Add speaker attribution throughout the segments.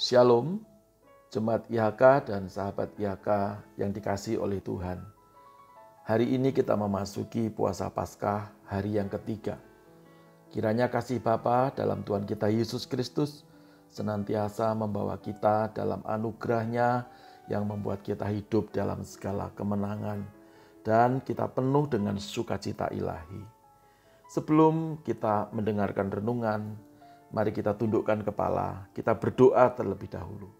Speaker 1: Shalom, Jemaat IHK dan sahabat IHK yang dikasihi oleh Tuhan. Hari ini kita memasuki puasa Paskah hari yang ketiga. Kiranya kasih Bapa dalam Tuhan kita Yesus Kristus senantiasa membawa kita dalam anugerah-Nya yang membuat kita hidup dalam segala kemenangan dan kita penuh dengan sukacita ilahi. Sebelum kita mendengarkan renungan, mari kita tundukkan kepala, kita berdoa terlebih dahulu.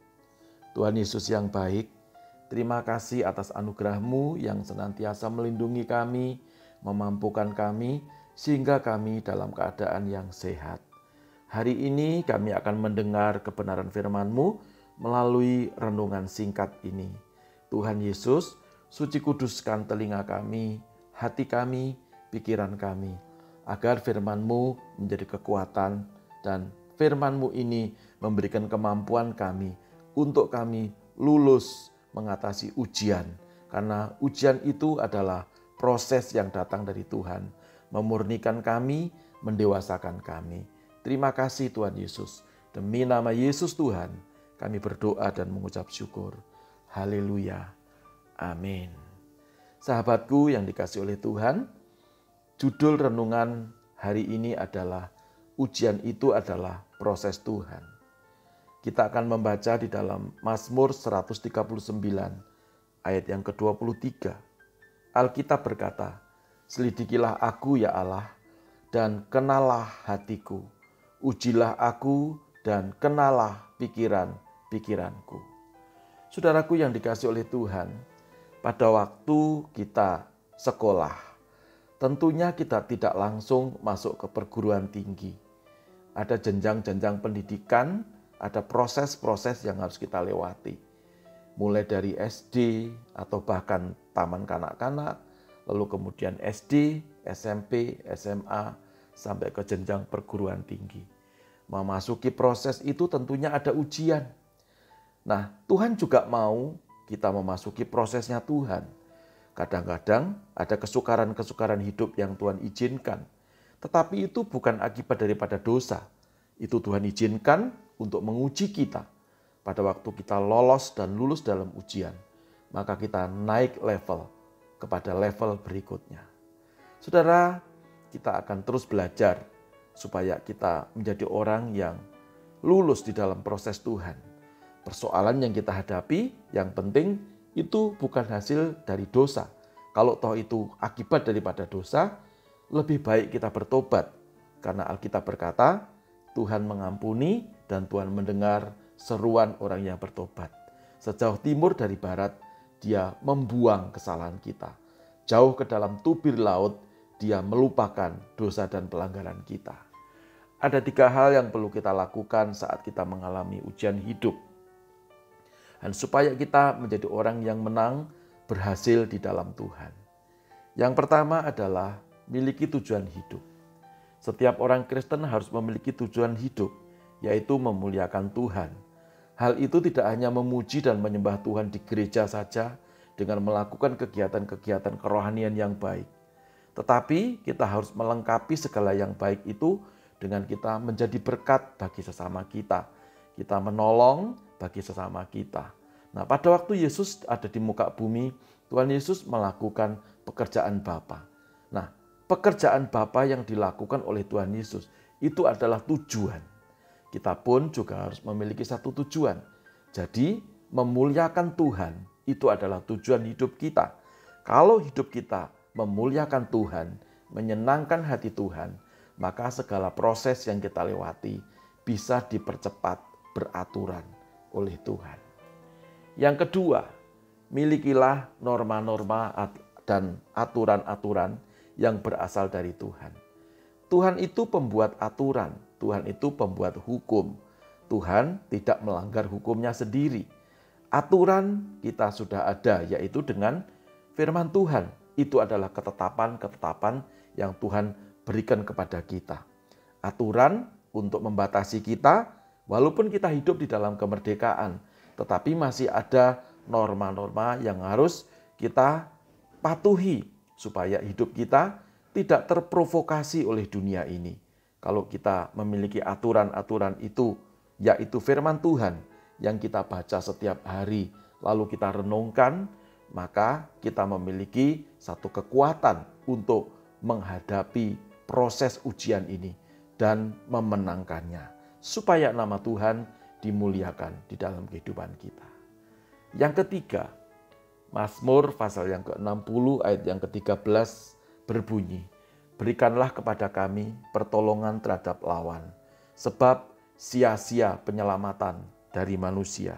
Speaker 1: Tuhan Yesus yang baik, terima kasih atas anugerah-Mu yang senantiasa melindungi kami, memampukan kami, sehingga kami dalam keadaan yang sehat. Hari ini kami akan mendengar kebenaran firman-Mu melalui renungan singkat ini. Tuhan Yesus, suci kuduskan telinga kami, hati kami, pikiran kami, agar firman-Mu menjadi kekuatan dan firman-Mu ini memberikan kemampuan kami untuk kami lulus mengatasi ujian. Karena ujian itu adalah proses yang datang dari Tuhan, memurnikan kami, mendewasakan kami. Terima kasih Tuhan Yesus. Demi nama Yesus Tuhan, kami berdoa dan mengucap syukur. Haleluya. Amin. Sahabatku yang dikasihi oleh Tuhan, judul renungan hari ini adalah ujian itu adalah proses Tuhan. Kita akan membaca di dalam Mazmur 139 ayat yang ke-23. Alkitab berkata, "Selidikilah aku ya Allah, dan kenalah hatiku. Ujilah aku dan kenalah pikiran-pikiranku." Saudaraku yang dikasihi oleh Tuhan, pada waktu kita sekolah, tentunya kita tidak langsung masuk ke perguruan tinggi. Ada jenjang-jenjang pendidikan, ada proses-proses yang harus kita lewati. Mulai dari SD atau bahkan taman kanak-kanak, lalu kemudian SD, SMP, SMA, sampai ke jenjang perguruan tinggi. Memasuki proses itu tentunya ada ujian. Nah, Tuhan juga mau kita memasuki prosesnya Tuhan. Kadang-kadang ada kesukaran-kesukaran hidup yang Tuhan izinkan. Tetapi itu bukan akibat daripada dosa. Itu Tuhan izinkan untuk menguji kita. Pada waktu kita lolos dan lulus dalam ujian, maka kita naik level kepada level berikutnya. Saudara, kita akan terus belajar supaya kita menjadi orang yang lulus di dalam proses Tuhan. Persoalan yang kita hadapi, yang penting itu bukan hasil dari dosa. Kalau toh itu akibat daripada dosa, lebih baik kita bertobat. Karena Alkitab berkata, Tuhan mengampuni dan Tuhan mendengar seruan orang yang bertobat. Sejauh timur dari barat, Dia membuang kesalahan kita. Jauh ke dalam tubir laut, Dia melupakan dosa dan pelanggaran kita. Ada 3 hal yang perlu kita lakukan saat kita mengalami ujian hidup. Dan supaya kita menjadi orang yang menang, berhasil di dalam Tuhan. Yang pertama adalah miliki tujuan hidup. Setiap orang Kristen harus memiliki tujuan hidup, yaitu memuliakan Tuhan. Hal itu tidak hanya memuji dan menyembah Tuhan di gereja saja dengan melakukan kegiatan-kegiatan kerohanian yang baik. Tetapi kita harus melengkapi segala yang baik itu dengan kita menjadi berkat bagi sesama kita. Kita menolong bagi sesama kita. Nah, pada waktu Yesus ada di muka bumi, Tuhan Yesus melakukan pekerjaan Bapa. Nah, pekerjaan Bapa yang dilakukan oleh Tuhan Yesus itu adalah tujuan. Kita pun juga harus memiliki satu tujuan. Jadi, memuliakan Tuhan itu adalah tujuan hidup kita. Kalau hidup kita memuliakan Tuhan, menyenangkan hati Tuhan, maka segala proses yang kita lewati bisa dipercepat, beraturan oleh Tuhan. Yang kedua, milikilah norma-norma dan aturan-aturan yang berasal dari Tuhan. Tuhan itu pembuat aturan, Tuhan itu pembuat hukum. Tuhan tidak melanggar hukumnya sendiri. Aturan kita sudah ada, yaitu dengan firman Tuhan. Itu adalah ketetapan-ketetapan yang Tuhan berikan kepada kita. Aturan untuk membatasi kita, walaupun kita hidup di dalam kemerdekaan, tetapi masih ada norma-norma yang harus kita patuhi supaya hidup kita tidak terprovokasi oleh dunia ini. Kalau kita memiliki aturan-aturan itu, yaitu firman Tuhan yang kita baca setiap hari, lalu kita renungkan, maka kita memiliki satu kekuatan untuk menghadapi proses ujian ini dan memenangkannya, supaya nama Tuhan dimuliakan di dalam kehidupan kita. Yang ketiga, Mazmur pasal yang ke-60 ayat yang ke-13 berbunyi, "Berikanlah kepada kami pertolongan terhadap lawan, sebab sia-sia penyelamatan dari manusia."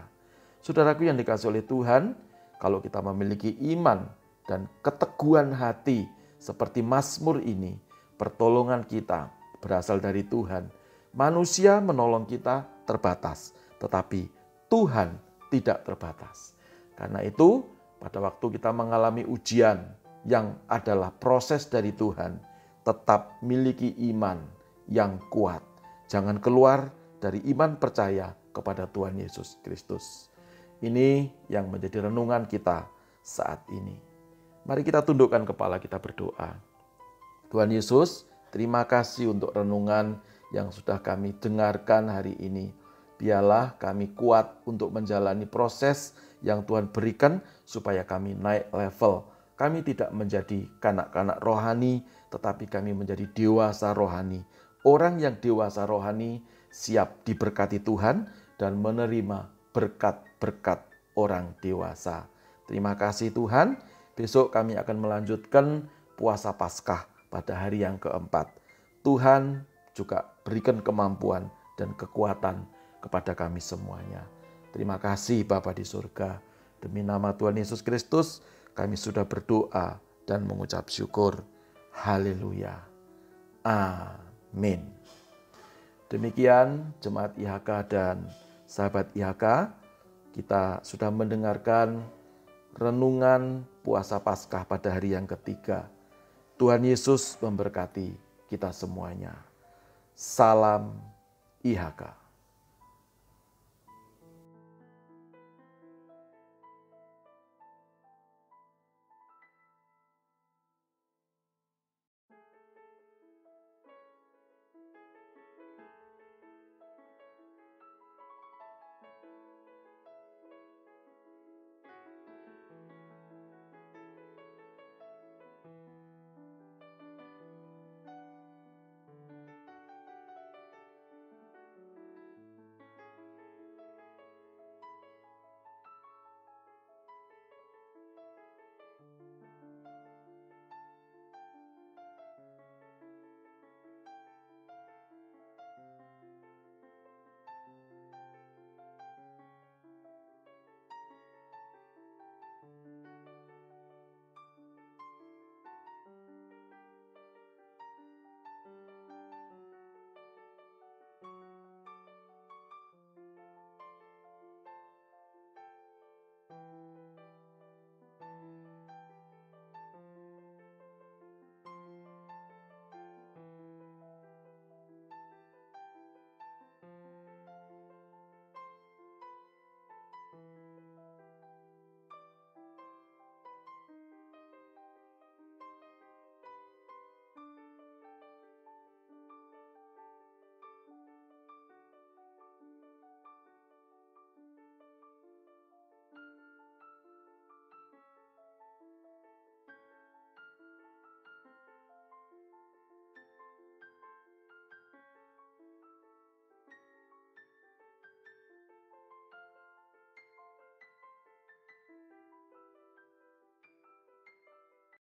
Speaker 1: Saudaraku yang dikasihi oleh Tuhan, kalau kita memiliki iman dan keteguhan hati seperti Mazmur ini, pertolongan kita berasal dari Tuhan. Manusia menolong kita terbatas, tetapi Tuhan tidak terbatas. Karena itu, pada waktu kita mengalami ujian yang adalah proses dari Tuhan, tetap miliki iman yang kuat. Jangan keluar dari iman percaya kepada Tuhan Yesus Kristus. Ini yang menjadi renungan kita saat ini. Mari kita tundukkan kepala, kita berdoa. Tuhan Yesus, terima kasih untuk renungan yang sudah kami dengarkan hari ini. Biarlah kami kuat untuk menjalani proses yang Tuhan berikan supaya kami naik level. Kami tidak menjadi kanak-kanak rohani, tetapi kami menjadi dewasa rohani. Orang yang dewasa rohani siap diberkati Tuhan dan menerima berkat-berkat orang dewasa. Terima kasih Tuhan. Besok kami akan melanjutkan puasa Paskah pada hari yang keempat. Tuhan juga berikan kemampuan dan kekuatan kepada kami semuanya. Terima kasih Bapa di surga. Demi nama Tuhan Yesus Kristus, kami sudah berdoa dan mengucap syukur. Haleluya. Amin. Demikian Jemaat IHK dan sahabat IHK, kita sudah mendengarkan renungan puasa Paskah pada hari yang ketiga. Tuhan Yesus memberkati kita semuanya. Salam IHK.